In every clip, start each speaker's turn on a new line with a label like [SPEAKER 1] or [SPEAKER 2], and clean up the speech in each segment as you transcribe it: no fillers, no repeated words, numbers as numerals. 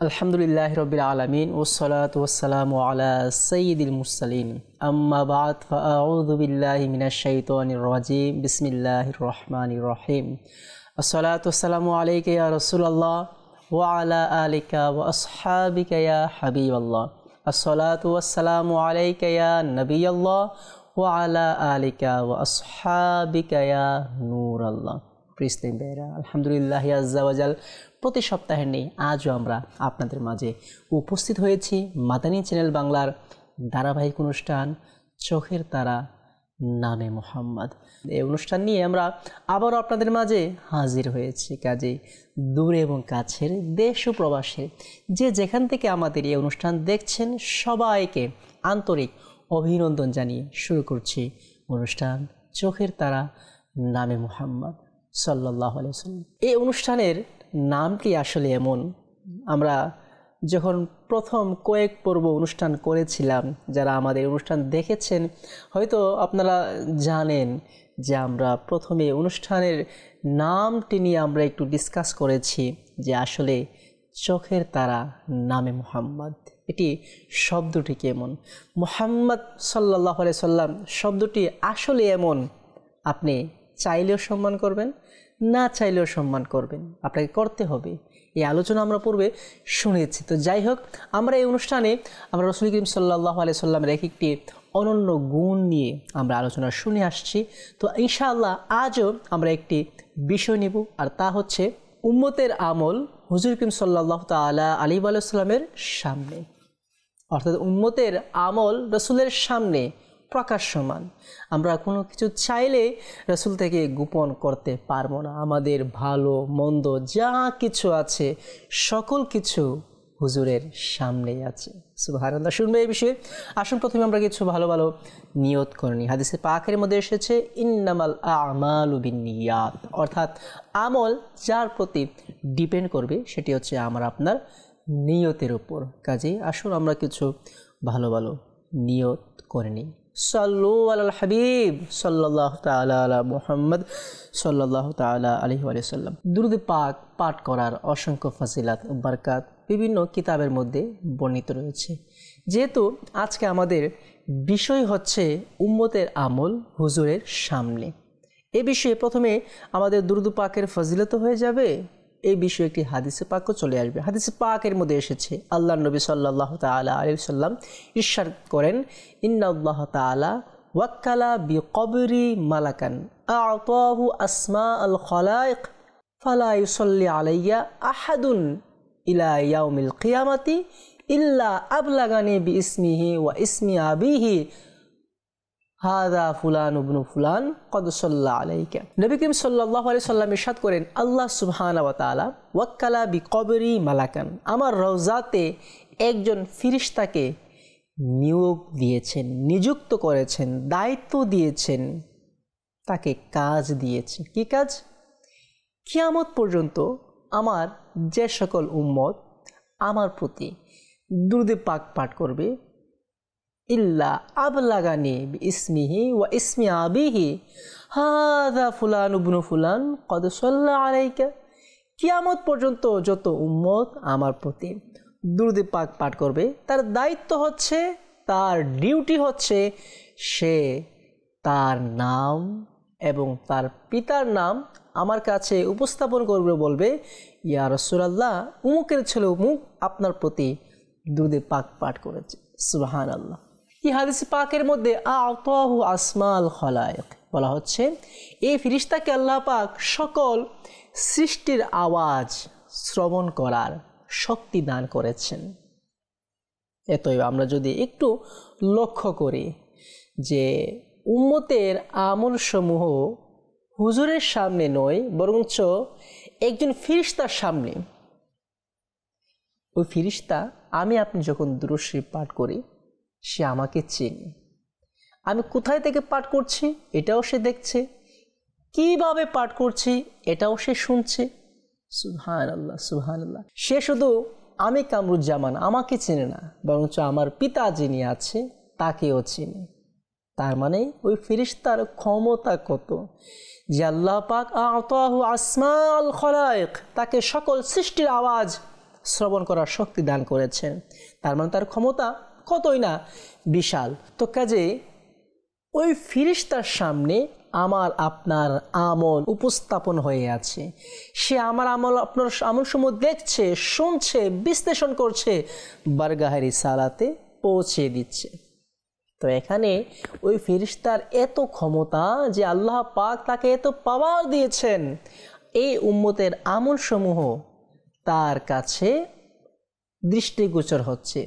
[SPEAKER 1] আলহামদুলিল্লাহ রবিল আলমিন ওসলাত ওসালামু আলা সঈদুল মুরসালিন আম্মা বাদ ফাআউযু বিল্লাহি মিনাশ শাইতানির রাজিম বিসমিল্লাহির রহমানির রহিম আসসালাতু ওয়াসসালামু আলাইকা ইয়া রাসূলুল্লাহ ওয়া আলা আলিকা ওয়া আসহাবিকা ইয়া হাবিবাল্লাহ আসসালাতু ওয়াসসালামু আলাইকা ইয়া নবিয়াল্লাহ ওয়া আলা আলিকা ওয়া আসহাবিকা ইয়া নূরাল্লাহ। প্রিয় ভাইরা, আলহামদুলিল্লাহ আজ্জা ওয়া জাল প্রতি সপ্তাহের নেই আজও আমরা আপনাদের মাঝে উপস্থিত হয়েছি মাদানী চ্যানেল বাংলার ধারাবাহিক অনুষ্ঠান চোখের তারা নামে মোহাম্মদ। এই অনুষ্ঠান নিয়ে আমরা আবারও আপনাদের মাঝে হাজির হয়েছি। কাজে দূরে এবং কাছের দেশ ও প্রবাসে যে যেখান থেকে আমাদের এই অনুষ্ঠান দেখছেন সবাইকে আন্তরিক অভিনন্দন জানিয়ে শুরু করছি অনুষ্ঠান চোখের তারা নামে মোহাম্মদ সাল্লাল্লাহু আলাইহি ওয়াসাল্লাম। এই অনুষ্ঠানের নামটি আসলে এমন, আমরা যখন প্রথম কয়েক পর্ব অনুষ্ঠান করেছিলাম, যারা আমাদের অনুষ্ঠান দেখেছেন হয়তো আপনারা জানেন যে আমরা প্রথমে অনুষ্ঠানের নামটি নিয়ে আমরা একটু ডিসকাস করেছি যে আসলে চোখের তারা নামে মুহাম্মদ, এটি শব্দটি কেমন। মুহাম্মদ সাল্লাল্লাহু আলাইহি সাল্লাম শব্দটি আসলে এমন, আপনি চাইলেও সম্মান করবেন, না চাইলেও সম্মান করবেন, আপনাকে করতে হবে। এই আলোচনা আমরা পূর্বে শুনেছি। তো যাই হোক, আমরা এই অনুষ্ঠানে আমরা রাসূল করিম সাল্লাল্লাহু আলাইহি সাল্লামের একটি অনন্য গুণ নিয়ে আমরা আলোচনা শুনে আসছি। তো ইনশাআল্লাহ আজও আমরা একটি বিষয় নেব, আর তা হচ্ছে উম্মতের আমল হুজুর করিম সাল্লাল্লাহু তাআলা আলাইহি ওয়া সাল্লামের সামনে, অর্থাৎ উম্মতের আমল রাসূলের সামনে প্রকাশ্যমান। আমরা কোনো কিছু চাইলে রাসূল থেকে গোপন করতে পারবো না। আমাদের ভালো মন্দ যা কিছু আছে সকল কিছু হুজুরের সামনেই আছে। সুবহানাল্লাহ। শুনবে এই বিষয়ে। আসুন প্রথমে আমরা কিছু ভালো ভালো নিয়ত করে নিই। হাদিসে পাকের মধ্যে এসেছে ইন্নামাল আমালু বিন্নিয়াত, অর্থাৎ আমল যার প্রতি ডিপেন্ড করবে সেটি হচ্ছে আমার আপনার নিয়তের উপর। কাজেই আসুন আমরা কিছু ভালো ভালো নিয়ত করে নিই। সাল্লু আলাল হাবিব সাল্লাল্লাহু তাআলা আলা মুহাম্মদ সাল্লাল্লাহু তাআলা আলাইহি ওয়া সাল্লাম। দুরূদ পাক পাঠ করার অসংখ্য ফজিলত ও বরকত বিভিন্ন কিতাবের মধ্যে বর্ণিত রয়েছে। যেহেতু আজকে আমাদের বিষয় হচ্ছে উম্মতের আমল হুজুরের সামনে, এ বিষয়ে প্রথমে আমাদের দুরূদ পাকের ফজিলত হয়ে যাবে, এই বিষয়ে একটি হাদিসে পাকও চলে আসবে। হাদিসে পাকের মধ্যে এসেছে আল্লাহর নবী সাল্লাল্লাহু তাআলা আলাইহি ওয়াসাল্লাম ইরশাদ করেন, ইন্নাল্লাহ তাআলা ওয়াক্কালা বিকবরি মালাকান আ'তাহু আসমাআল খালাইক ফালা ইউসাল্লি আলাইয়া আহাদুন ইলা ইয়াউমিল কিয়ামাতি ইল্লা আবলাগানি বিইসমিহি ওয়া ইসমি আবিহি হাদা ফুলান ইবনু ফুলান কদ সাল্লাল্লাহু আলাইকা। নবী করিম সাল্লাল্লাহু আলাইহি সাল্লাম ইরশাদ করেন, আল্লাহ সুবহানাহু ওয়া তাআলা ওয়াক্কালা বিকবরি মালাকান, আমার রওজাতে একজন ফেরেশতাকে নিয়োগ দিয়েছেন, নিযুক্ত করেছেন, দায়িত্ব দিয়েছেন, তাকে কাজ দিয়েছেন। কি কাজ? কিয়ামত পর্যন্ত আমার যে সকল উম্মত আমার প্রতি দুরূদ পাক পাঠ করবে, ইল্লা আবলাগানি বিইসমিহি ওয়া ইসমি আবিহি হাযা ফুলান ইবনু ফুলান কদ সাল্লাল্লাহু আলাইকা, কিয়ামত পর্যন্ত যত উম্মত আমার প্রতি দুরূদ পাক পাঠ করবে, তার দায়িত্ব হচ্ছে, তার ডিউটি হচ্ছে, সে তার নাম এবং তার পিতার নাম আমার কাছে উপস্থাপন করবে, বলবে ইয়া রাসূলুল্লাহ উমুকের ছেলে উমুক আপনার প্রতি দুরূদ পাক পাঠ করেছে। সুবহানাল্লাহ। এই হাদিস পাকের মধ্যে আ'তাহু আসমাল খালায়েক বলা হচ্ছে, এই ফেরেশতাকে আল্লাহ পাক সকল সৃষ্টির আওয়াজ শ্রবণ করার শক্তি দান করেছেন। এতই আমরা যদি একটু লক্ষ্য করি যে উম্মতের আমল সমূহ হুজুরের সামনে নয়, বরঞ্চ একজন ফেরেশতার সামনে। ওই ফেরেশতা আমি আপনি যখন দুরূদ শরীফ পাঠ করি, সে আমাকে চেনে, আমি কোথায় থেকে পাঠ করছি এটাও সে দেখছে, কিভাবে পাঠ করছি এটাও সে শুনছে। সুবহানাল্লাহ সুবহানাল্লাহ। সে শুধু আমি কামরুজ্জামান আমাকে চেনে না, বরঞ্চ আমার পিতা যিনি আছে তাকেও চেনে। তার মানে ওই ফেরেশতার ক্ষমতা কত, যে আল্লাহ পাক আ'তাহু আসমাল খালায়েক, তাকে সকল সৃষ্টির আওয়াজ শ্রবণ করার শক্তি দান করেছেন। তার মানে তার ক্ষমতা কতই না বিশাল। তো কাজে ওই ফেরেশতার সামনে আমার আপনার আমল উপস্থাপন হয়ে আছে। সে আমার আমল আপনার আমলসমূহ দেখছে, শুনছে, বিশ্লেষণ করছে, বারগাহে রিসালাতে পৌঁছে দিচ্ছে। তো এখানে ওই ফেরেশতার এত ক্ষমতা যে আল্লাহ পাক তাকে এত পাওয়ার দিয়েছেন, এই উম্মতের আমলসমূহ তার কাছে দৃষ্টিগোচর হচ্ছে,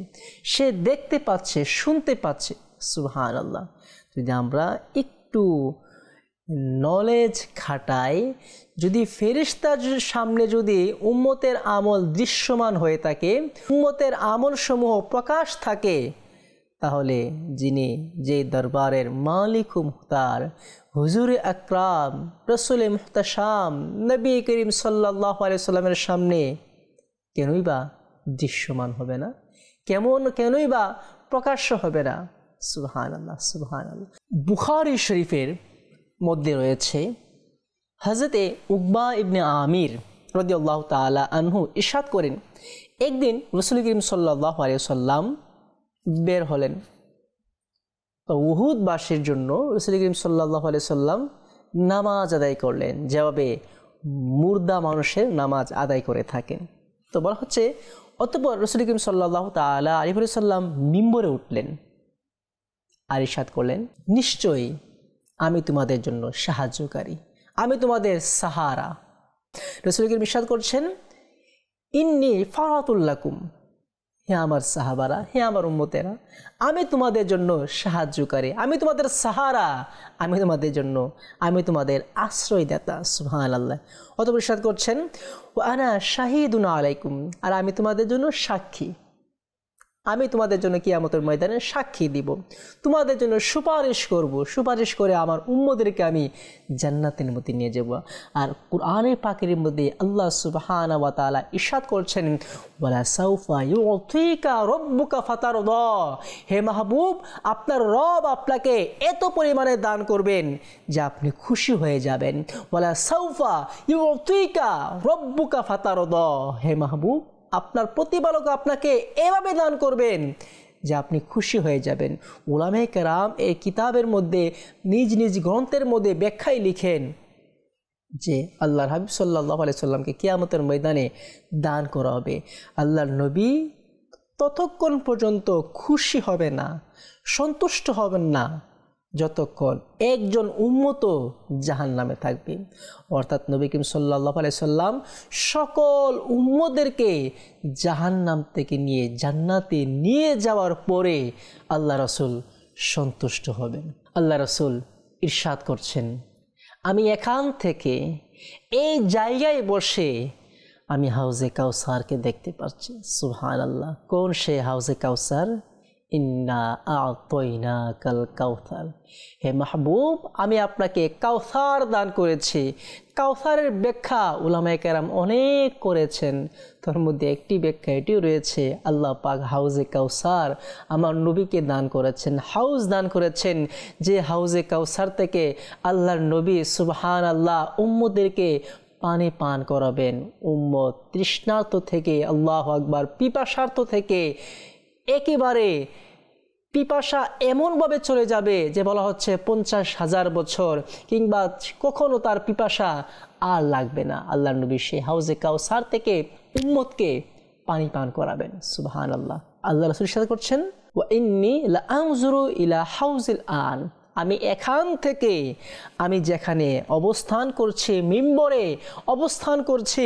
[SPEAKER 1] সে দেখতে পাচ্ছে, শুনতে পাচ্ছে। সুবহানাল্লাহ। যদি আমরা একটু নলেজ খাটাই, যদি ফেরেশতার সামনে যদি উম্মতের আমল দৃশ্যমান হয়ে থাকে, উম্মতের আমলসমূহ প্রকাশ থাকে, তাহলে যিনি যে দরবারের মালিক ও মুখতার, হুজুরে আকরাম, রসুল মুহতাশাম, নবী করিম সাল্লাল্লাহু আলাইহি সাল্লামের সামনে কেনই বা দৃশ্যমান হবে না, কেনই বা প্রকাশ্য হবে না? সুবহানাল্লাহ, সুবহানাল্লাহ। বুখারী শরীফের মধ্যে রয়েছে, হযরতে উকবা ইবনে আমির রাদিয়াল্লাহু তাআলা আনহু ইরশাদ করেন, একদিন রাসূল করিম সাল্লাল্লাহু আলাইহি সাল্লাম বের হলেন। তো উহুদবাসীর জন্য রাসূল করিম সাল্লাল্লাহু আলাইহি সাল্লাম নামাজ আদায় করলেন, যেভাবে মুর্দা মানুষের নামাজ আদায় করে থাকেন। তো বলা হচ্ছে, অতঃপর রাসূল করিম সাল্লাল্লাহু তাআলা আলাইহি ওয়াসাল্লাম মিম্বরে উঠলেন আর ইরশাদ করলেন, নিশ্চয়ই আমি তোমাদের জন্য সাহায্যকারী, আমি তোমাদের সাহারা। রাসূল করিম ইরশাদ করছেন, ইন্নী ফারাতুল লাকুম, হে আমার সাহাবারা, হে আমার উম্মতেরা, আমি তোমাদের জন্য সাহায্যকারী, আমি তোমাদের সাহারা, আমি তোমাদের আশ্রয়দাতা। সুবহানাল্লাহ। অতঃপর ইরশাদ করছেন, ওয়া আনা শাহিদুন আলাইকুম, আর আমি তোমাদের জন্য সাক্ষী, আমি তোমাদের জন্য কিয়ামতের ময়দানে সাক্ষী দিব, তোমাদের জন্য সুপারিশ করব, সুপারিশ করে আমার উম্মতদেরকে আমি জান্নাতের মধ্যে নিয়ে যাব। আর কুরআনে পাকের মধ্যে আল্লাহ সুবহানাহু ওয়া তাআলা ইরশাদ করছেন, ওয়ালা সাউফা ইউতিকা রাব্বুকা ফাতারদা, হে মাহবুব, আপনার রব আপনাকে এত পরিমাণে দান করবেন যে আপনি খুশি হয়ে যাবেন। ওয়ালা সাউফা ইউতিকা রাব্বুকা ফাতারদা, হে মাহবুব, আপনার প্রতিপালক আপনাকে এভাবে দান করবেন যে আপনি খুশি হয়ে যাবেন। উলামায়ে কেরাম এই কিতাবের মধ্যে নিজ নিজ গ্রন্থের মধ্যে ব্যাখ্যায় লিখেন যে আল্লাহর হাবিব সাল্লাল্লাহু আলাইহি সাল্লামকে কিয়ামতের ময়দানে দান করা হবে। আল্লাহর নবী ততক্ষণ পর্যন্ত খুশি হবে না, সন্তুষ্ট হবেন না, যতক্ষণ একজন উম্মত জাহান্নামে থাকবে। অর্থাৎ নবী করিম সাল্লাল্লাহু আলাইহি সাল্লাম সকল উম্মতদেরকে জাহান্নাম থেকে নিয়ে জান্নাতে নিয়ে যাওয়ার পরে আল্লাহ রাসূল সন্তুষ্ট হবেন। আল্লাহ রাসূল ইরশাদ করছেন, আমি এখান থেকে এই জায়গায় বসে আমি হাউজে কাউসারকে দেখতে পাচ্ছি। সুবহানাল্লাহ। কোন সে হাউজে কাউসার? ইন্না আ'তাইনাকাল কাউসার, হে মাহবুব, আমি আপনাকে কাউসার দান করেছি। কাউসারের ব্যাখ্যা উলামায়ে কেরাম অনেক করেছেন, তার মধ্যে একটি ব্যাখ্যা এটিও রয়েছে, আল্লাহ পাক হাউজে কাউসার আমার নবীকে দান করেছেন, হাউজ দান করেছেন, যে হাউজে কাউসার থেকে আল্লাহর নবী সুবহানাল্লাহ উম্মতদেরকে পানি পান করাবেন। উম্মত তৃষ্ণার্ত থেকে, আল্লাহু আকবার, পিপাসার্ত থেকে একেবারে পিপাসা এমনভাবে চলে যাবে যে বলা হচ্ছে 50,000 বছর কিংবা কখনো তার পিপাসা আর লাগবে না। আল্লাহর নবী সেই হাউজে কাউসার থেকে উম্মতকে পানি পান করাবেন। সুবহানাল্লাহ। আল্লাহ রাসূল ইরশাদ করছেন, ওয়া ইন্নী লা আনজুরু ইলা হাউজিল আন, আমি এখান থেকে, আমি যেখানে অবস্থান করছি, মিম্বরে অবস্থান করছি,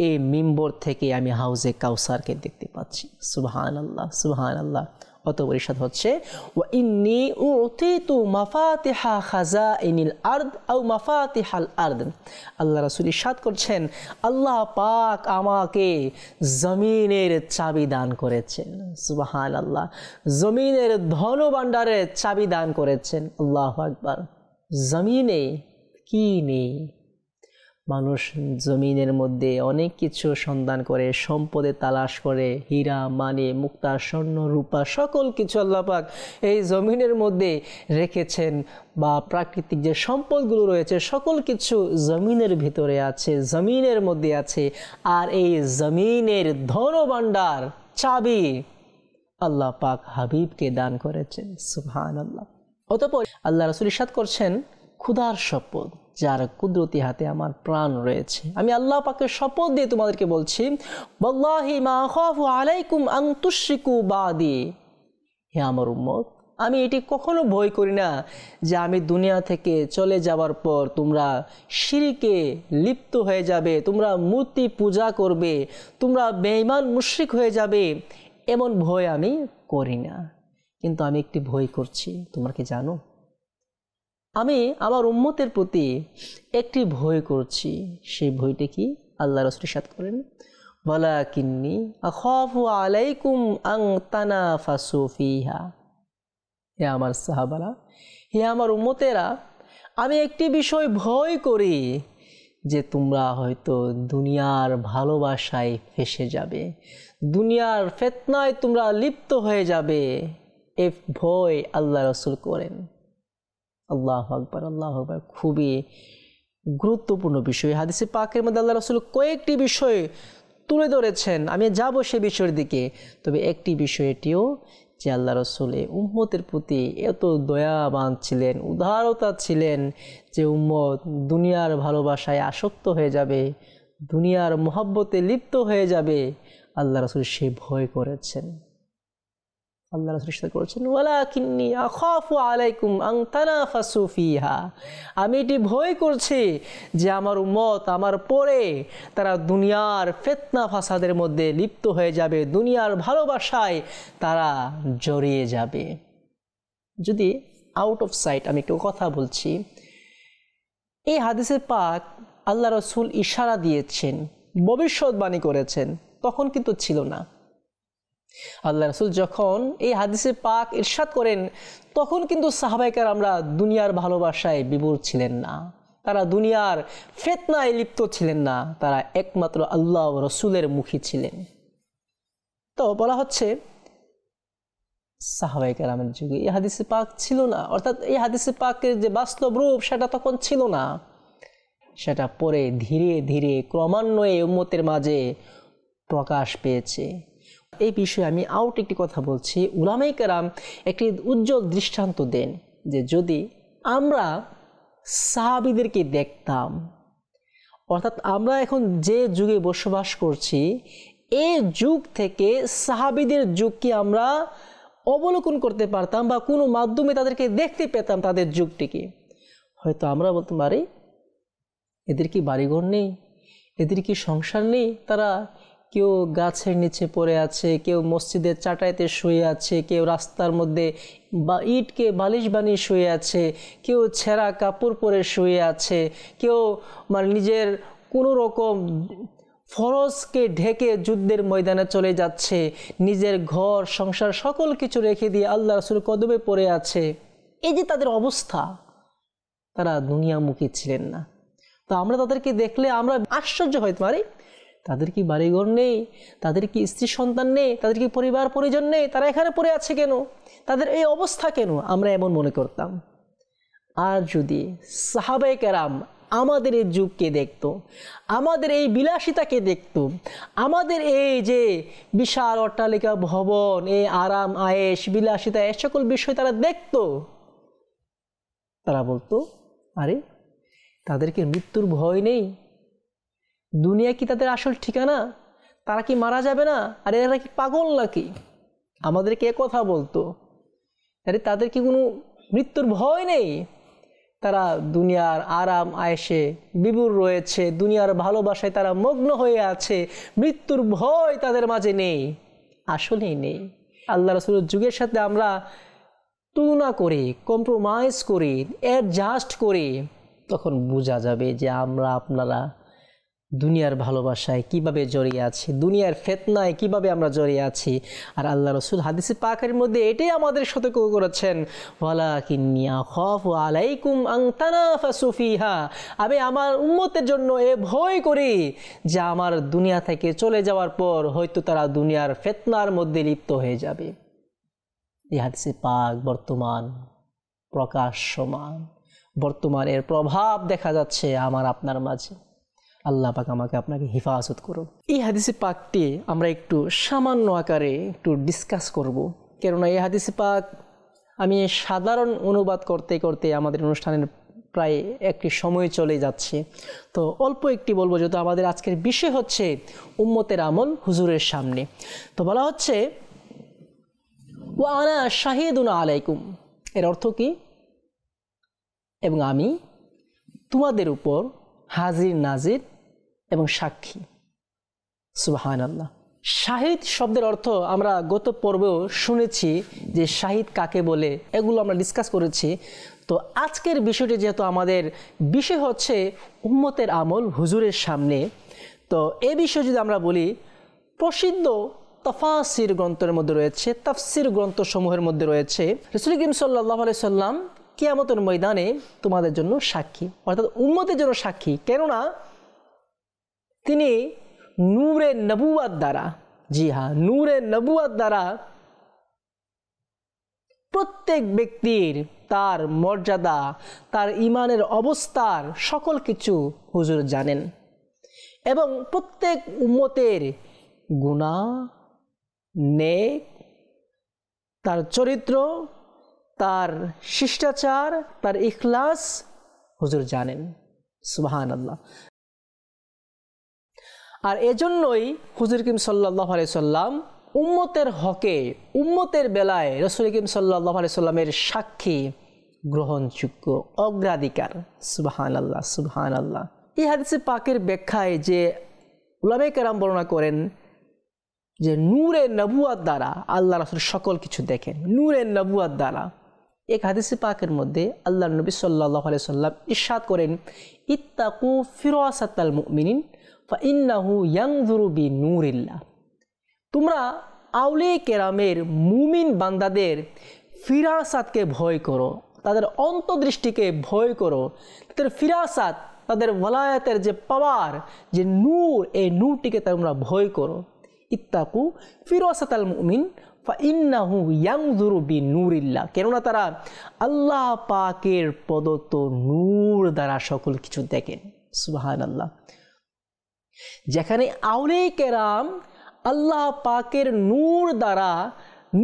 [SPEAKER 1] এই মিম্বর থেকে আমি হাউজে কাউসারকে দেখতে পাচ্ছি। সুবহানাল্লাহ, সুবহানাল্লাহ। অতঃপর ইরশাদ হচ্ছে, ওয়া ইন্নী উতিতু মাফাতিহা খাজাইনিল আরদ আও মাফাতিহাল আরদ। আল্লাহ রাসূল ইরশাদ করছেন, আল্লাহ পাক আমাকে জমিনের চাবি দান করেছেন। সুবহানাল্লাহ। জমিনের ধন ভাণ্ডারের চাবি দান করেছেন। আল্লাহু আকবার। জমিনে কি নেই? মানুষ জমিনের মধ্যে অনেক কিছু সন্ধান করে, সম্পদের তালাশ করে, হীরা মানি মুক্তা স্বর্ণ রূপা সকল কিছু আল্লাহ পাক এই জমিনের মধ্যে রেখেছেন, বা প্রাকৃতিক যে সম্পদগুলো রয়েছে সকল কিছু জমিনের ভিতরে আছে, জমিনের মধ্যে আছে। আর এই জমিনের ধনভাণ্ডার চাবি আল্লাহ পাক হাবিবকে দান করেছেন। সুবহানাল্লাহ। অতঃপর আল্লাহ রাসূল ইরশাদ করছেন, খুদার শপথ যার কুদরতি হাতে আমার প্রাণ রয়েছে, আমি আল্লাহ পাকের শপথ দিয়ে তোমাদেরকে বলছি, ওয়াল্লাহি মা আখাফু আলাইকুম আন তুশরিকু বাদি। হে আমার উম্মত, আমি এটি কখনো ভয় করি না যে আমি দুনিয়া থেকে চলে যাওয়ার পর তোমরা শিরকে লিপ্ত হয়ে যাবে, তোমরা মূর্তি পূজা করবে, তোমরা বেঈমান মুশরিক হয়ে যাবে, এমন ভয় আমি করি না। কিন্তু আমি একটি ভয় করছি, তোমরা কি জানো? আমি আমার উম্মতের প্রতি একটি ভয় করছি। সেই ভয়টি কি? আল্লাহ রাসূল ইরশাদ করেন, ওয়ালাকিন্নী আখাফু আলাইকুম আন তানাফাসু ফিহা। হে আমার সাহাবারা, হে আমার উম্মতেরা, আমি একটি বিষয় ভয় করি যে তোমরা হয়তো দুনিয়ার ভালোবাসায় ফেসে যাবে, দুনিয়ার ফিতনায় তোমরা লিপ্ত হয়ে যাবে। এই ভয় আল্লাহ রাসূল করেন। আল্লাহু আকবার, আল্লাহু আকবার। খুবই গুরুত্বপূর্ণ বিষয়। হাদিসে পাকের মধ্যে আল্লাহ রাসূল কয়েকটি বিষয় তুলে ধরেছেন, আমি যাব সে বিষয়ের দিকে। তবে একটি বিষয় এটিও যে আল্লাহ রাসূল উম্মতের প্রতি এত দয়াবান ছিলেন, উদারতা ছিলেন যে উম্মত দুনিয়ার ভালোবাসায় আসক্ত হয়ে যাবে, দুনিয়ার মহব্বতে লিপ্ত হয়ে যাবে। আল্লাহ রাসূল সে ভয় করেছেন। আল্লাহ রাসূল ইরশাদ করেছেন, ওয়ালাকিন্নী আখাফু আলাইকুম আন তানাফাসু ফিহা। আমি এটি ভয় করছি যে আমার উম্মত আমার পরে তারা দুনিয়ার ফিতনা ফাসাদের মধ্যে লিপ্ত হয়ে যাবে, দুনিয়ার ভালোবাসায় তারা জড়িয়ে যাবে। যদি আউট অফ সাইট আমি একটু কথা বলছি, এই হাদিসে পাক আল্লাহ রাসূল ইশারা দিয়েছেন, ভবিষ্যৎবাণী করেছেন, তখন কিন্তু ছিল না। আল্লাহ রাসূল যখন এই হাদিসে পাক ইরশাদ করেন, তখন কিন্তু সাহাবায়ে কেরামরা দুনিয়ার ভালোবাসায় বিভোর ছিলেন না, তারা দুনিয়ার ফিতনায় লিপ্ত ছিলেন না, তারা একমাত্র আল্লাহ ও রাসূলের মুখী ছিলেন। তো বলা হচ্ছে সাহাবায়ে কেরামের যুগে এই হাদিসে পাক ছিল না, অর্থাৎ এই হাদিসে পাকের যে বাস্তব রূপ সেটা তখন ছিল না, সেটা পরে ধীরে ধীরে ক্রমান্বয়ে উম্মতের মাঝে প্রকাশ পেয়েছে। এই বিষয়ে আমি আউট একটি কথা বলছি। উলামায়ে কেরাম একটি উজ্জ্বল দৃষ্টান্ত দেন যে যদি আমরা সাহাবীদেরকে দেখতাম, অর্থাৎ আমরা এখন যে যুগে বসবাস করছি এই যুগ থেকে সাহাবীদের যুগকে আমরা অবলোকন করতে পারতাম বা কোনো মাধ্যমে তাদেরকে দেখতে পেতাম, তাদের যুগটিকে, হয়তো আমরা বলতে পারি এদের কি বাড়িঘর নেই, এদের কি সংসার নেই, তারা কেউ গাছের নিচে পড়ে আছে, কেউ মসজিদের চাটাইতে শুয়ে আছে, কেউ রাস্তার মধ্যে বা ইটকে বালিশ বানিয়ে শুয়ে আছে, কেউ ছেঁড়া কাপড় পরে শুয়ে আছে, কেউ নিজের কোনো রকম ফরজকে ঢেকে যুদ্ধের ময়দানে চলে যাচ্ছে, নিজের ঘর সংসার সকল কিছু রেখে দিয়ে আল্লাহ রাসূলের কদমে পড়ে আছে। এই যে তাদের অবস্থা, তারা দুনিয়ামুখী ছিলেন না। তো আমরা তাদেরকে দেখলে আমরা আশ্চর্য হইতে পারি, তাদের কি বাড়িঘর নেই, তাদের কি স্ত্রী সন্তান নেই, তাদের কি পরিবার পরিজন নেই, তারা এখানে পড়ে আছে কেন, তাদের এই অবস্থা কেন, আমরা এমন মনে করতাম। আর যদি সাহাবায়ে কেরাম আমাদের এই যুগকে দেখত, আমাদের এই বিলাসিতাকে দেখত, আমাদের এই যে বিশাল অট্টালিকা ভবন, এই আরাম আয়েশ বিলাসিতা, এ সকল বিষয় তারা দেখত, তারা বলতো আরে তাদের কি মৃত্যুর ভয় নেই, দুনিয়া কি তাদের আসল ঠিকানা, তারা কি মারা যাবে না, আরে এরা কি পাগল নাকি, আমাদেরকে কথা বলতো। আরে তাদের কি কোনো মৃত্যুর ভয় নেই, তারা দুনিয়ার আরাম আয়েশে বিভোর রয়েছে, দুনিয়ার ভালোবাসায় তারা মগ্ন হয়ে আছে, মৃত্যুর ভয় তাদের মাঝে নেই। আসলেই নেই। আল্লাহ রাসূলের যুগের সাথে আমরা তুলনা করি, কম্প্রোমাইজ করি, অ্যাডজাস্ট করি, তখন বোঝা যাবে যে আমরা আপনারা দুনিয়ার ভালোবাসায় কিভাবে জড়িয়ে আছি, দুনিয়ার ফিতনায় কিভাবে আমরা জড়িয়ে আছি। আর আল্লাহ রাসূল হাদিসে পাকের মধ্যে এটাই আমাদের সতর্ক করেছেন, ওয়ালাকিন্নী আখাফু আলাইকুম আন তানাফাসু ফিহা, আমি আমার উম্মতের জন্য এ ভয় করি যে আমার দুনিয়া থেকে চলে যাওয়ার পর হয়তো তারা দুনিয়ার ফিতনার মধ্যে লিপ্ত হয়ে যাবে। এই হাদিসে পাক বর্তমান প্রকাশমান, বর্তমানের প্রভাব দেখা যাচ্ছে আমার আপনার মাঝে। আল্লাহ পাক আমাকে আপনাকে হেফাজত করুন। এই হাদিসে পাকটি আমরা একটু সামান্য আকারে একটু ডিসকাস করব, কেননা এই হাদিসে পাক আমি সাধারণ অনুবাদ করতে করতে আমাদের অনুষ্ঠানের প্রায় একটি সময় চলে যাচ্ছে। তো অল্প একটি বলবো, যেহেতু আমাদের আজকের বিষয় হচ্ছে উম্মতের আমল হুজুরের সামনে। তো বলা হচ্ছে ওয়া আনা শাহিদুন আলাইকুম, এর অর্থ কি? এবং আমি তোমাদের উপর হাজির নাজির এবং সাক্ষী। সুবহানাল্লাহ। শাহিদ শব্দের অর্থ আমরা গত পর্বেও শুনেছি যে শাহিদ কাকে বলে, এগুলো আমরা ডিসকাস করেছি। তো আজকের বিষয়টি যেহেতু আমাদের বিষয় হচ্ছে উম্মতের আমল হুজুরের সামনে, তো এই বিষয়ে যদি আমরা বলি, প্রসিদ্ধ তাফসীর গ্রন্থের মধ্যে রয়েছে, তাফসীর গ্রন্থসমূহের মধ্যে রয়েছে রাসূল করিম সাল্লাল্লাহু আলাইহি সাল্লাম কিয়ামতের ময়দানে তোমাদের জন্য সাক্ষী, অর্থাৎ উম্মতের জন্য সাক্ষী। কেননা তিনি নূরে নবুয়াত দ্বারা, জি হ্যাঁ, নূরে নবুয়াত দ্বারা প্রত্যেক ব্যক্তির তার মর্যাদা, তার ঈমানের অবস্থার সকল কিছু হুজুর জানেন, এবং প্রত্যেক উম্মতের গুনাহ, নেক, তার চরিত্র, তার শিষ্টাচার, তার ইখলাস হুজুর জানেন। সুবহানাল্লাহ। আর এজন্যই হুজুর করিম সাল্লাল্লাহু আলাইহি সাল্লাম উম্মতের হকে, উম্মতের বেলায় রাসূল করিম সাল্লাল্লাহু আলাইহি সাল্লামের সাক্ষী গ্রহণযোগ্য, অগ্রাধিকার। সুবহানাল্লাহ, সুবহানাল্লাহ। এই হাদিসে পাকের ব্যাখ্যায় যে উলামায়ে কেরাম বর্ণনা করেন যে নূরে নবুয়াত দ্বারা আল্লাহ রাসূল সকল কিছু দেখেন, নূরে নবুয়াত দ্বারা। এক হাদিসে পাকের মধ্যে আল্লাহর নবী সাল্লাল্লাহু আলাইহি সাল্লাম ইরশাদ করেন, ইত্তাকু ফিরাসাতাল মুমিনিন ফাইন্নাহু ইয়ানজুরু বিনূরিল্লাহ, তোমরা আউলিয়া কেরামের মুমিন বান্দাদের ফিরাসাতকে ভয় করো, তাদের অন্তর্দৃষ্টিকে ভয় করো, তাদের ফিরাসাত, তাদের ওয়ালায়াতের যে পাওয়ার, যে নূর, এই নূরটিকে তোমরা ভয় করো। ইত্তাকু ফিরাসাতাল মুমিন ফাইন্নাহু ইয়ানজুরু বিনূরিল্লাহ, কেননা তারা আল্লাহ পাকের প্রদত্ত নূর দ্বারা সকল কিছু দেখেন। সুবহানাল্লাহ। যেখানে আউলিয়া কেরাম আল্লাহ পাকের নূর দ্বারা,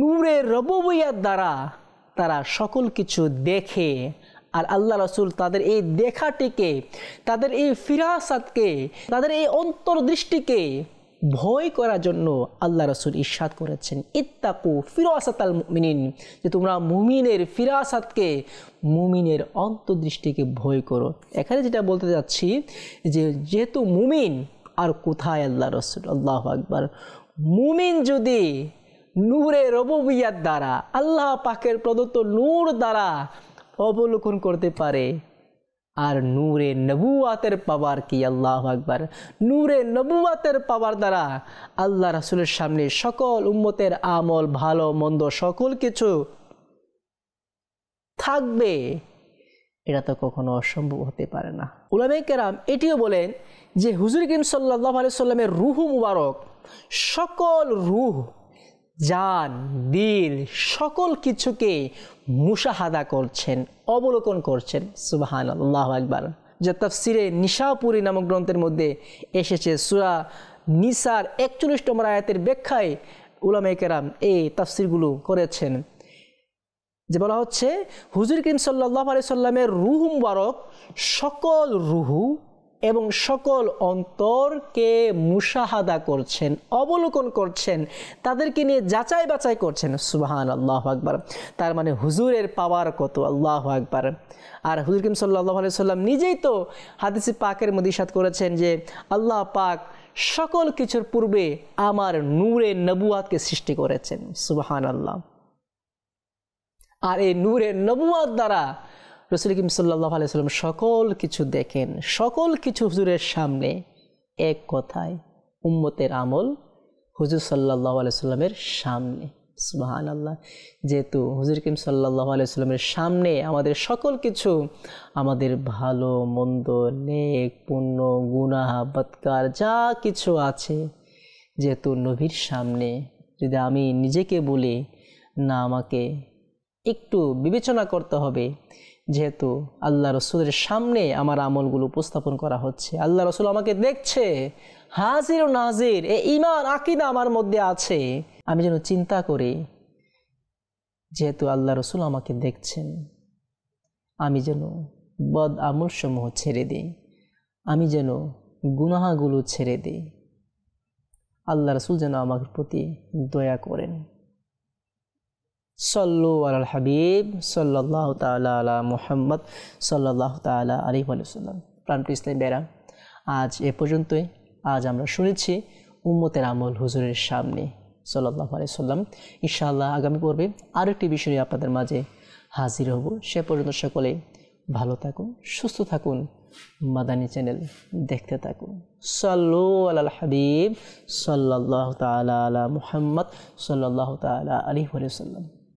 [SPEAKER 1] নূরে রুবুবিয়্যাত দ্বারা তারা সকল কিছু দেখে, আর আল্লাহ রাসূল তাদের এই দেখাটিকে, তাদের এই ফিরাসাতকে, তাদের এই অন্তর্দৃষ্টিকে ভয় করার জন্য আল্লাহ রাসূল ইরশাদ করেছেন, ইত্তাকু ফিরাসাতাল মুমিনিন, যে তোমরা মুমিনের ফিরাসাতকে, মুমিনের অন্তর্দৃষ্টিকে ভয় করো। এখানে যেটা বলতে যাচ্ছি যে যেহেতু মুমিন, আর কোথায় আল্লাহ রাসূল, আল্লাহু আকবার, মুমিন যদি নূরে রুবুবিয়্যাত দ্বারা, আল্লাহ পাকের প্রদত্ত নূর দ্বারা অবলোকন করতে পারে, আর নূরে নবুয়াতের পাওয়ার কি, আল্লাহু আকবার, নূরে নবুয়াতের পাওয়ার দ্বারা আল্লাহ রাসূলের সামনে সকল উম্মতের আমল, ভালো মন্দ সকল কিছু থাকবে, এটা তো কখনো অসম্ভব হতে পারে না। উলামায়ে কেরাম এটিও বলেন যে হুজুর করিম সাল্লাল্লাহু আলাইহি সাল্লামের রূহ মুবারক সকল রূহ, জান, দিল, সকল কিছুকে মুশাহাদা করছেন, অবলোকন করছেন। সুবহানাল্লাহ, আল্লাহু আকবার। যে তাফসিরে নিশাপুরি নামক গ্রন্থের মধ্যে এসেছে, সূরা নিসার 41 নম্বর আয়াতের ব্যাখ্যায় উলামায়ে কেরাম এই তাফসিরগুলো করেছেন, যে বলা হচ্ছে হুজুর করিম সাল্লাল্লাহু আলাইহি সাল্লামের রূহ মুবারক সকল রূহ এবং সকল অন্তরকে মুশাহাদা করছেন, অবলোকন করছেন, তাদেরকে নিয়ে যাচাই বাছাই করছেন। সুবহানাল্লাহ, আল্লাহু আকবার। তার মানে হুজুরের পাওয়ার কত, আল্লাহু আকবার। আর হুজুর করিম সাল্লাল্লাহু আলাইহি সাল্লাম নিজেই তো হাদিসে পাকের মধ্যে ইরশাদ করেছেন যে আল্লাহ পাক সকল কিছুর পূর্বে আমার নূরে নবুয়াতকে সৃষ্টি করেছেন। সুবহানাল্লাহ। আর এই নূরে নবুয়াত দ্বারা রাসূল করিম সাল্লাল্লাহু আলাইহি সাল্লাম সকল কিছু দেখেন, সকল কিছু হুজুরের সামনে। এক কথায় উম্মতের আমল হুজুর সাল্লাল্লাহু আলাইহি সাল্লামের সামনে। সুবহানাল্লাহ। যেহেতু হুজুর করিম সাল্লাল্লাহু আলাইহি সাল্লামের সামনে আমাদের সকল কিছু, আমাদের ভালো মন্দ, নেক পুণ্য, গুনাহ বদকার যা কিছু আছে, যেহেতু নবীর সামনে যদি আমি নিজেকে বলি না, আমাকে একটু বিবেচনা করতে হবে, যেহেতু আল্লাহ রসুলের সামনে আমার আমলগুলো উপস্থাপন করা হচ্ছে, আল্লাহ রসুল আমাকে দেখছে, হাজির ও নাজির এই ঈমান আকীদা আমার মধ্যে আছে। আমি যেন চিন্তা করি, যেহেতু আল্লাহ রসুল আমাকে দেখছেন, আমি যেন বদ আমল সমূহ ছেড়ে দিই, আমি যেন গুনাহগুলো ছেড়ে দিই। আল্লাহ রসুল যেন আমার প্রতি দয়া করেন। সল্লু আলাল হাবিব সাল্লাল্লাহু তাআলা আলা মুহাম্মদ সাল্লাল্লাহু তাআলা আলাইহি ওয়াসাল্লাম। প্রাণপ্রিয় ইসলামী ভাইরা, আজ এ পর্যন্তই। আজ আমরা শুনেছি উম্মতের আমল হুজুরের সামনে সাল্লাল্লাহু আলাইহি ওয়াসাল্লাম। ইনশাআল্লাহ আগামী পর্বে আরও একটি বিষয় নিয়ে আপনাদের মাঝে হাজির হব। সে পর্যন্ত সকলে ভালো থাকুন, সুস্থ থাকুন, মাদানী চ্যানেল দেখতে থাকুন। সাল্লু আলাল হাবিব সাল্লাল্লাহু তাআলা আলা মুহাম্মদ সাল্লাল্লাহু তাআলা আলাইহি ওয়াসাল্লাম।